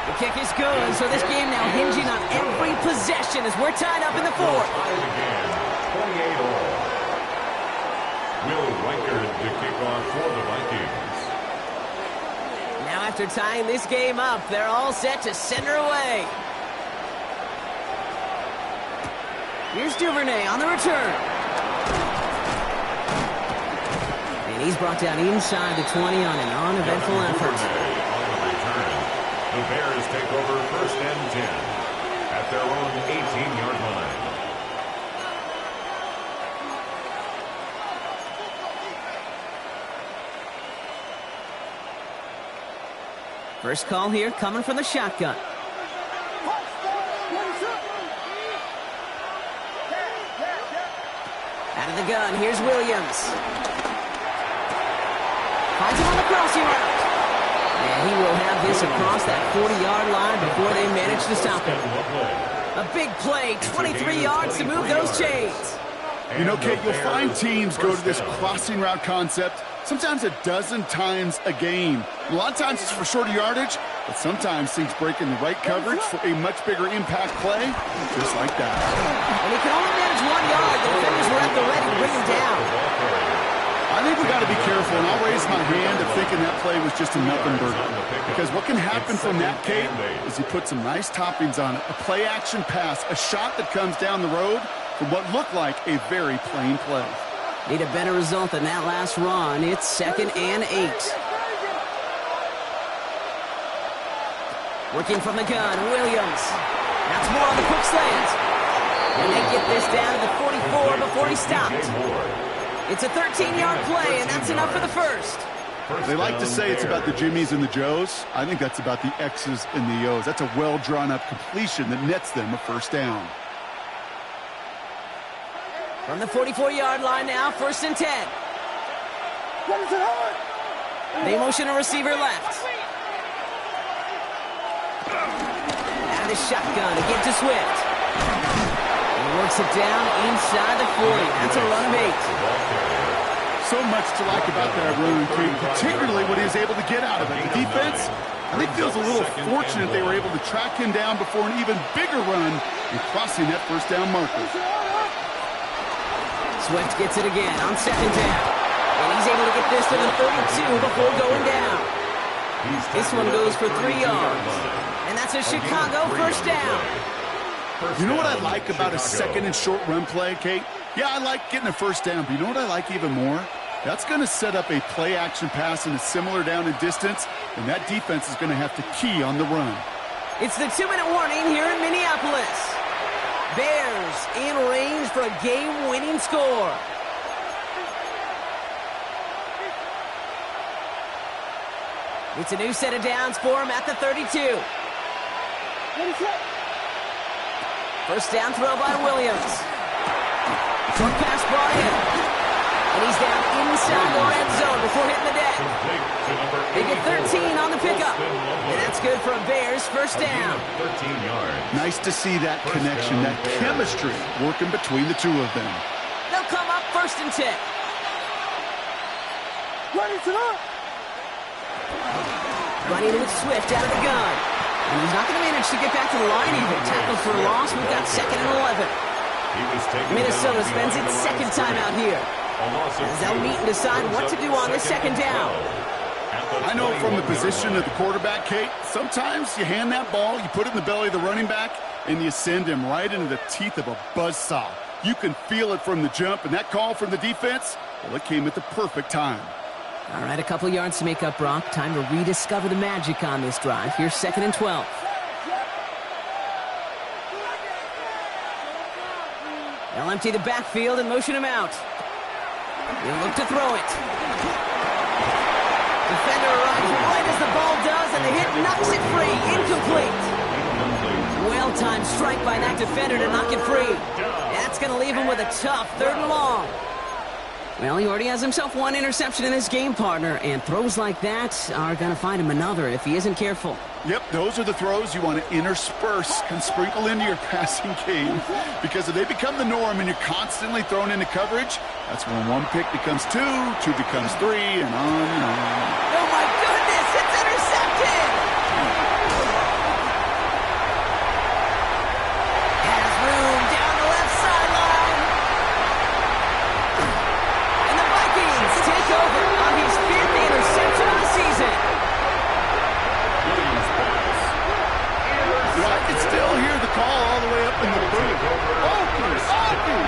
The kick is good, so this game now hinging on every possession as we're tied up in the fourth. Tied again, 28-all. Will Riker to kick off for the Vikings. Now after tying this game up, they're all set to send her away. Here's Duvernay on the return. And he's brought down inside the 20 on an uneventful effort. On the return. The Bears take over first and 10 at their own 18-yard line. First call here coming from the shotgun. Out of the gun, here's Williams. Finds him on the crossing route. And he will have this across that 40-yard line before they manage to stop him. A big play, 23 yards to move those chains. You know, Kate, you'll find teams go to this crossing route concept sometimes a dozen times a game. A lot of times it's for shorter yardage, but sometimes things break in the right coverage for a much bigger impact play, just like that. And he can only manage 1 yard. The defenders were at the ready to bring him down. I think we got to be careful, and I'll raise my hand of thinking that play was just a nothing burger. Because what can happen from that, Kate, is you put some nice toppings on it. A play-action pass, a shot that comes down the road from what looked like a very plain play. Need a better result than that last run. It's 2nd and 8. Working from the gun, Williams. That's more on the quick slant. And they get this down to the 44 before he stopped. It's a 13-yard play, and that's enough for the first. They like to say it's about the Jimmies and the Joes. I think that's about the X's and the O's. That's a well-drawn-up completion that nets them a first down. From the 44-yard line now, 1st and 10. They motion a receiver left. Out of shotgun again to Swift. He works it down inside the 40. That's a run of 8. So much to like about that run, particularly what he was able to get out of it. The defense, I think, feels a little fortunate they were able to track him down before an even bigger run and crossing that first down marker. Swift gets it again on 2nd down. And he's able to get this to the 32 before going down. This one goes for 3 yards. And that's a Chicago first down. You know what I like about a 2nd and short run play, Kate? Yeah, I like getting a first down, but you know what I like even more? That's going to set up a play-action pass in a similar down and distance, and that defense is going to have to key on the run. It's the 2-minute warning here in Minneapolis. Bears in range for a game-winning score. It's a new set of downs for him at the 32. First down throw by Williams. Short pass brought in. And he's down inside the red zone before hitting the deck. They get 13 on the pickup. And that's good for a Bears first down. 13 yards. Nice to see that connection, that chemistry working between the two of them. They'll come up 1st and 10. Running with Swift out of the gun. And he's not going to manage to get back to the line even. Tackled for a loss. We've got 2nd and 11. Minnesota spends its 2nd time out here. As they'll meet and decide what to do on this 2nd down. I know from the position of the quarterback, Kate, sometimes you hand that ball, you put it in the belly of the running back, and you send him right into the teeth of a buzzsaw. You can feel it from the jump, and that call from the defense, well, it came at the perfect time. All right, a couple yards to make up, Brock. Time to rediscover the magic on this drive. Here's 2nd and 12. They'll empty the backfield and motion him out. They'll look to throw it. Defender arrives right as the ball does, and the hit knocks it free. Incomplete. Well-timed strike by that defender to knock it free. And that's going to leave him with a tough 3rd and long. Well, he already has himself one interception in this game, partner, and throws like that are going to find him another if he isn't careful. Yep, those are the throws you want to intersperse and sprinkle into your passing game, because if they become the norm and you're constantly thrown into coverage, that's when one pick becomes two, two becomes three, and on and on. Oh, my goodness, it's intercepted! Has room down the left sideline. And the Vikings take over on his 5th interception of the season. You know, I can still hear the call all the way up in the booth. Open!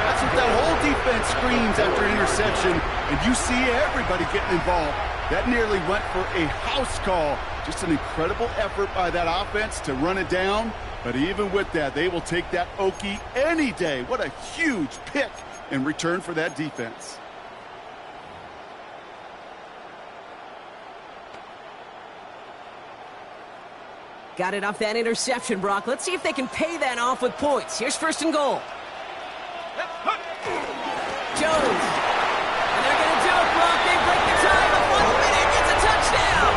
That's what that whole defense screams after an interception, and you see everybody getting involved. That nearly went for a house call. Just an incredible effort by that offense to run it down, but even with that, they will take that Okie any day. What a huge pick in return for that defense. Got it off that interception, Brock. Let's see if they can pay that off with points. Here's 1st and goal. Jones. And they're going to do it, Brock. They break the tie. The final minute gets a touchdown.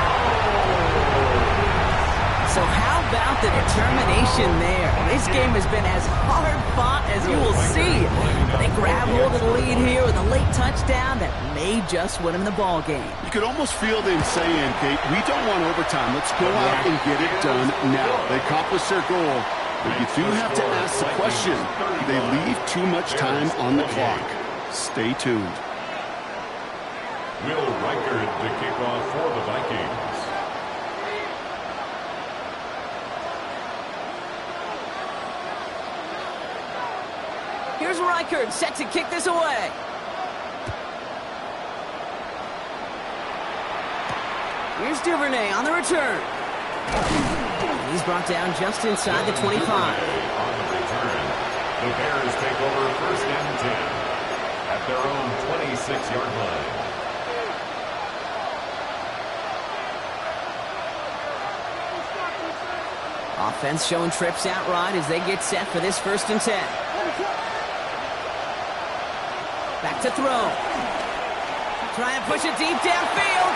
So how about the determination there? This game has been as hard-fought as you will see. They grab hold of the lead here with a late touchdown that may just win them the ball game. You could almost feel them saying, Kate, we don't want overtime. Let's go out and get it done now. They accomplished their goal, but you do have to ask the question, do they leave too much time on the clock? Stay tuned. Will Reichard to kick off for the Vikings. Here's Reichard, set to kick this away. Here's Duvernay on the return. He's brought down just inside the 25. On the return, the Bears take over 1st and 10 at their own 26-yard line. Offense showing trips out right as they get set for this 1st and 10. Back to throw. Try and push it deep downfield.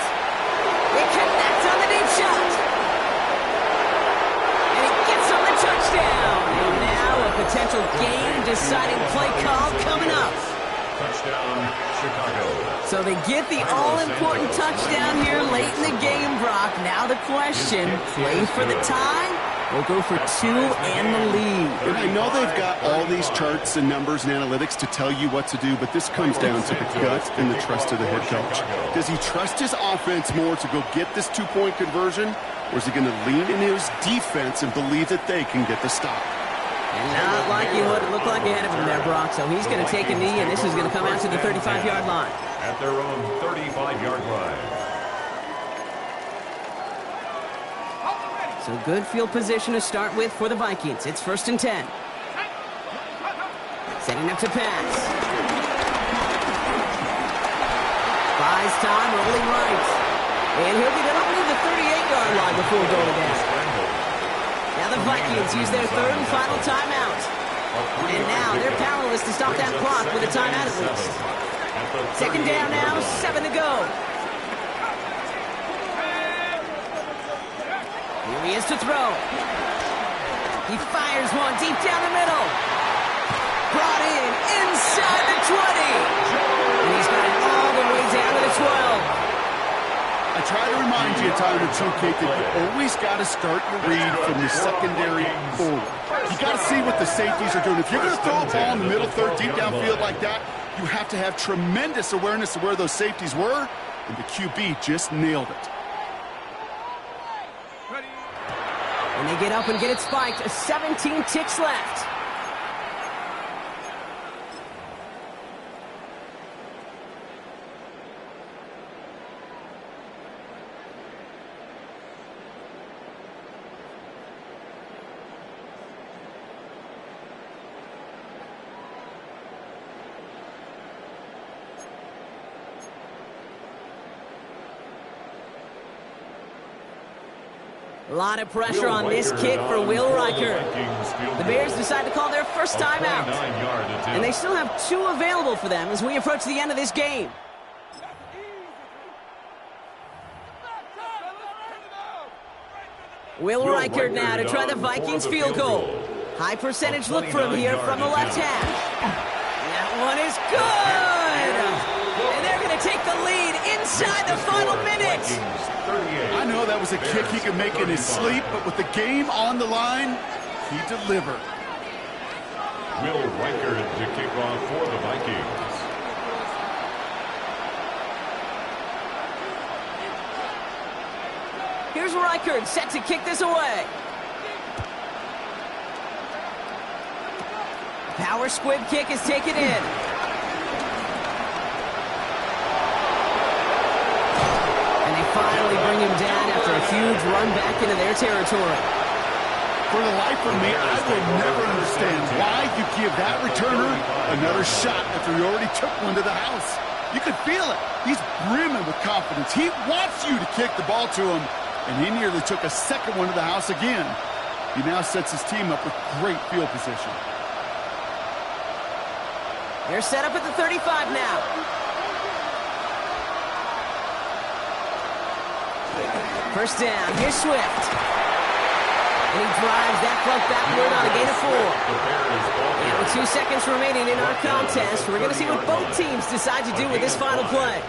It connects on the deep shot. And it gets on the touchdown. And now a potential game-deciding play call coming up. Touchdown, Chicago. So they get the all-important touchdown here late in the game, Brock. Now the question, play for the tie? We'll go for 2 and the lead. And I know they've got all these charts and numbers and analytics to tell you what to do, but this comes down to the gut and the trust of the head coach. Does he trust his offense more to go get this 2-point conversion, or is he going to lean in his defense and believe that they can get the stop? And not liking what it looked like ahead of him there, Brock. So he's going to take a knee, and this is going to come out to the 35-yard line. At their own 35-yard line. So good field position to start with for the Vikings. It's 1st and 10. Setting up to pass. Buys time, rolling right. And he'll get it up to the 38-yard line before going down. Now the Vikings use their 3rd and final timeout. And now they're powerless to stop that clock with a timeout at least. 2nd down now, 7 to go. Here he is to throw. He fires one deep down the middle. Brought in inside the 20. And he's got it all the way down to the 12. I try to remind you a time or two, Kate, that you always got to start your read from the secondary forward. You got to see what the safeties are doing. If you're going to throw a ball in the middle third, deep downfield like that, you have to have tremendous awareness of where those safeties were, and the QB just nailed it. And they get up and get it spiked. 17 ticks left. A lot of pressure on this kick for Will Reichard. The Bears decide to call their first timeout. And they still have 2 available for them as we approach the end of this game. Will Reichert now to try the Vikings field goal. High percentage look for him here from the left hash. That one is good! And they're going to take the lead inside the final minute. I know that was a kick he could make in his sleep, but with the game on the line, he delivered. Will Reichert to kick off for the Vikings. Here's Reichert set to kick this away. Power squib kick is taken in. And they finally bring him down after a huge run back into their territory. For the life of me, I will never understand why you give that returner another shot after he already took one to the house. You could feel it. He's brimming with confidence. He wants you to kick the ball to him, and he nearly took a second one to the house again. He now sets his team up with great field position. They're set up at the 35 now. First down, here's Swift. And he drives that plug backward on a gain of 4. And with 2 seconds remaining in our contest, we're going to see what both teams decide to do with this final play.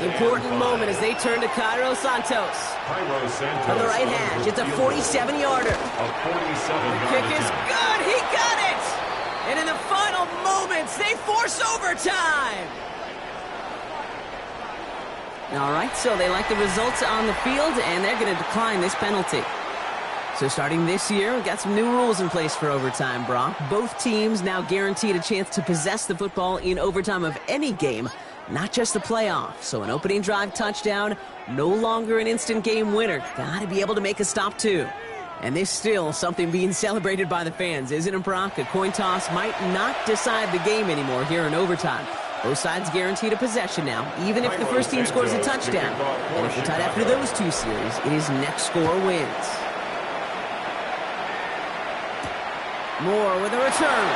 Important moment as they turn to Cairo Santos. From the right hash, it's a 47-yarder. The kick is good, he got it! And in the final moments, they force overtime! All right, so they like the results on the field, and they're going to decline this penalty. So starting this year, we've got some new rules in place for overtime, Brock. Both teams now guaranteed a chance to possess the football in overtime of any game, not just the playoff. So an opening drive touchdown, no longer an instant game winner. Got to be able to make a stop, too. And this still something being celebrated by the fans, isn't it, Brock? A coin toss might not decide the game anymore here in overtime. Both sides guaranteed a possession now, even if the first team scores a touchdown. And if we're tied after those two series, it is next score wins. Moore with a return.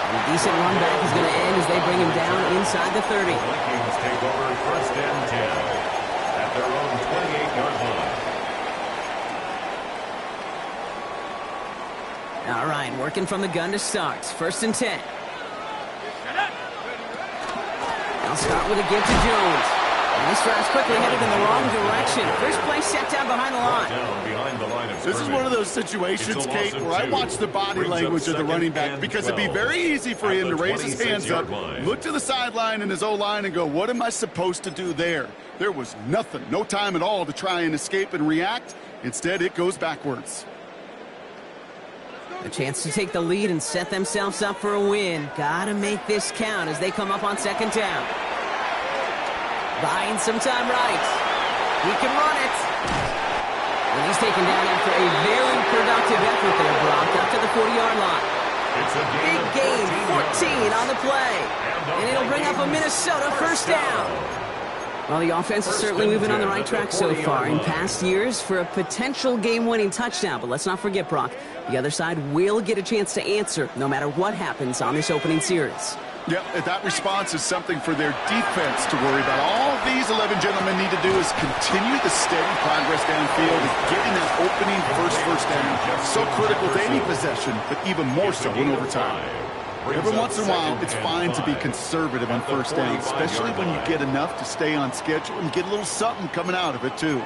And a decent run back is going to end as they bring him down inside the 30. The Vikings take over first and 10 at their own 28-yard line. All right, working from the gun to start. First and 10. I'll start with a give to Jones. And this drive's quickly headed in the wrong direction. First play set down behind the line. This is one of those situations, Kate, where I watch the body language of the running back because it'd be very easy for him to raise his hands up, look to the sideline in his O-line and go, what am I supposed to do there? There was nothing, no time at all to try and escape and react. Instead, it goes backwards. A chance to take the lead and set themselves up for a win. Gotta make this count as they come up on second down. Buying some time right. He can run it. And he's taken down after a very productive effort there, Brock, up to the 40-yard line. Big gain, 14 on the play. And it'll bring up a Minnesota first down. Well, the offense is certainly moving on the right track so far in past years for a potential game-winning touchdown. But let's not forget, Brock, the other side will get a chance to answer no matter what happens on this opening series. Yep, that response is something for their defense to worry about. All these 11 gentlemen need to do is continue the steady progress downfield and getting that opening first down. So critical to any possession, but even more so in overtime. Every once in a while, it's fine to be conservative on first down, especially when you get enough to stay on schedule and get a little something coming out of it, too.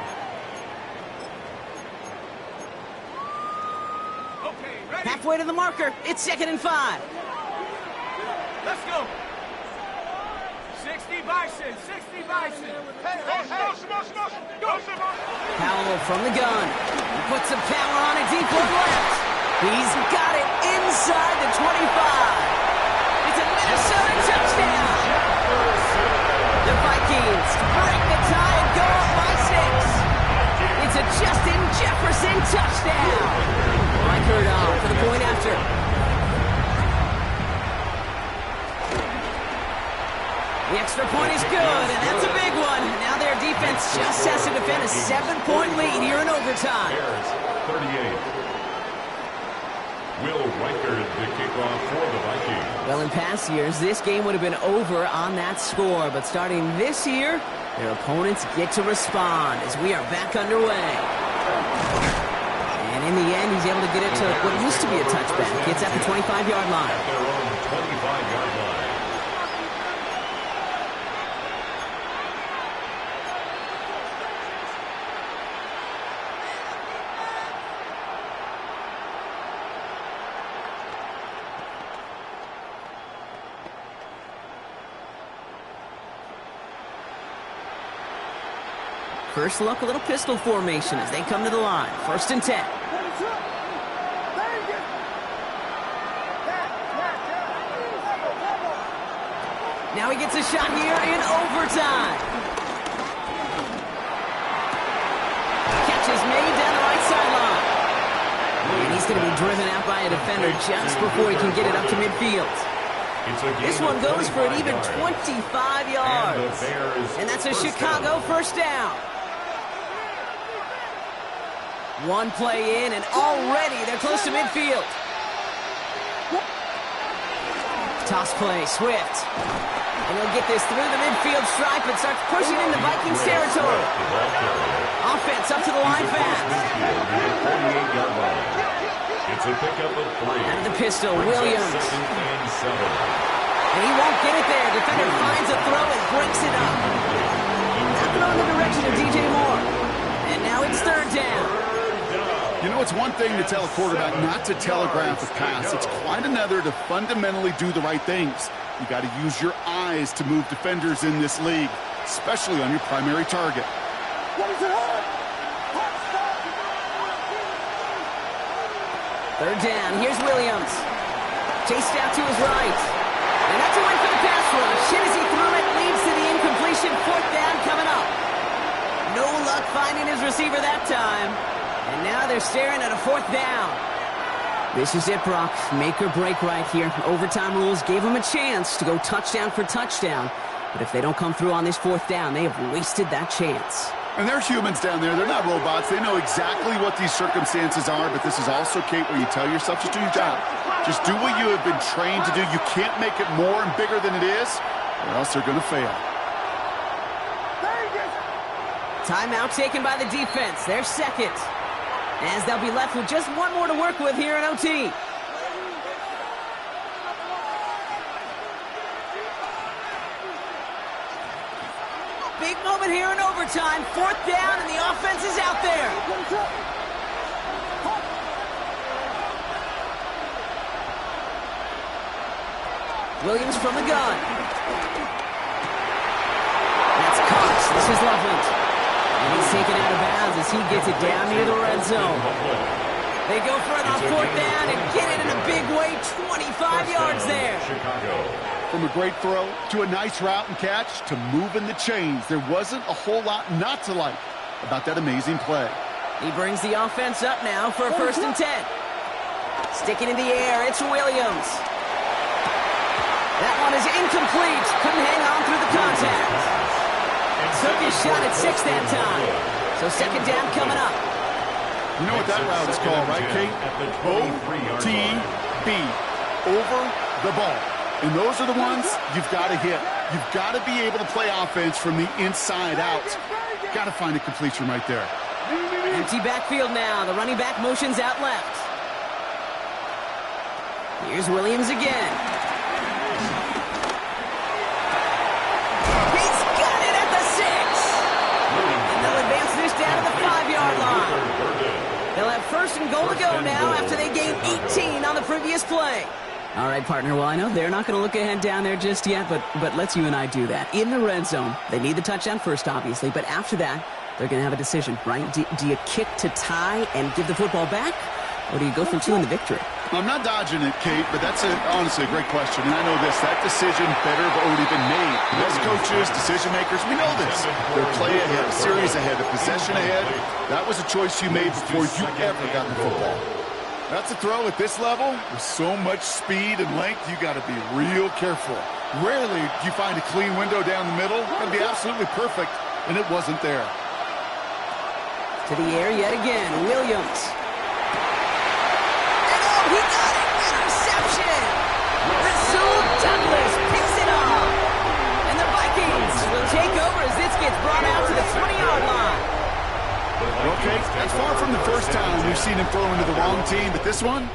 Halfway to the marker, it's 2nd and 5. Let's go. 60 Bison, 60 Bison. Hey, Powell from the gun. He puts some power on it deep one left. He's got it inside the 25. It's a Minnesota touchdown. The Vikings break the tie and go up by 6. It's a Justin Jefferson touchdown. Reichert on for the point after. The extra point is good, and that's a big one. Now their defense just has to defend a 7-point lead here in overtime. Bears, 38. Will Reichert the kickoff for the Vikings. Well, in past years, this game would have been over on that score. But starting this year, Their opponents get to respond as we are back underway. And in the end, he's able to get it to what used to be a touchback. It's at the 25-yard line. At their own 25-yard line. First look, a little pistol formation as they come to the line. 1st and 10. Now he gets a shot here in overtime. Catch is made down the right sideline. And he's going to be driven out by a defender just before he can get it up to midfield. This one goes for an even 25 yards. And that's a Chicago first down. One play in, and already they're close to midfield. Toss play, Swift. And he'll get this through the midfield stripe and starts pushing into Vikings territory. Offense up to the line fast. It's a pickup of 3. Out of the pistol, Williams. And he won't get it there. Defender finds a throw and breaks it up. Not throwing the direction of DJ Moore. And now it's 3rd down. You know, it's one thing to tell a quarterback not to telegraph a pass. It's quite another to fundamentally do the right things. You got to use your eyes to move defenders in this league, especially on your primary target. 3rd down. Here's Williams. Chased out to his right. And that's a win for the pass rush. Hit as he threw it, leads to the incompletion. 4th down coming up. No luck finding his receiver that time. And now they're staring at a 4th down. This is it, Brock. Make or break right here. Overtime rules gave them a chance to go touchdown for touchdown. But if they don't come through on this 4th down, they have wasted that chance. And there's humans down there. They're not robots. They know exactly what these circumstances are, but this is also, Kate, where you tell yourself, just do your job. Just do what you have been trained to do. You can't make it more and bigger than it is, or else they're going to fail. Timeout taken by the defense. They're second, as they'll be left with just one more to work with here in OT. Big moment here in overtime. 4th down, and the offense is out there. Williams from the gun. That's Cox. This is Loveland. And he's taken out of bounds as he gets it down near the red zone. They go for it on 4th down and get it in a big way. 25 yards there. From a great throw to a nice route and catch to moving the chains, there wasn't a whole lot not to like about that amazing play. He brings the offense up now for a 1st and 10. Sticking in the air, it's Williams. That one is incomplete. Couldn't hang on through the contact. Took his shot at 6 that time. So 2nd down coming up. You know what that route is called, right, Kate? OTB. Over the ball. And those are the ones you've got to hit. You've got to be able to play offense from the inside out. Got to find a completion right there. Empty backfield now. The running back motions out left. Here's Williams again. He's got it at the 6. And they'll advance this down to the 5-yard line. They'll have 1st and goal to go now after they gained 18 on the previous play. All right, partner, well, I know they're not going to look ahead down there just yet, but let's you and I do that. In the red zone, they need the touchdown first, obviously, but after that, they're going to have a decision, right? Do you kick to tie and give the football back, or do you go for 2 in the victory? I'm not dodging it, Kate, but that's honestly a great question. And I know this, that decision better have already been made. As coaches, decision makers, we know this. Their play ahead, a series ahead, a possession ahead. That was a choice you made before you ever got the football. That's a throw at this level. With so much speed and length, you got to be real careful. Rarely do you find a clean window down the middle. Got to be absolutely perfect, and it wasn't there. To the air yet again, Williams. And oh, he got it! Interception! Rasul Douglas picks it off. And the Vikings will take over as this gets brought first time we've seen him throw into the wrong team, but this one,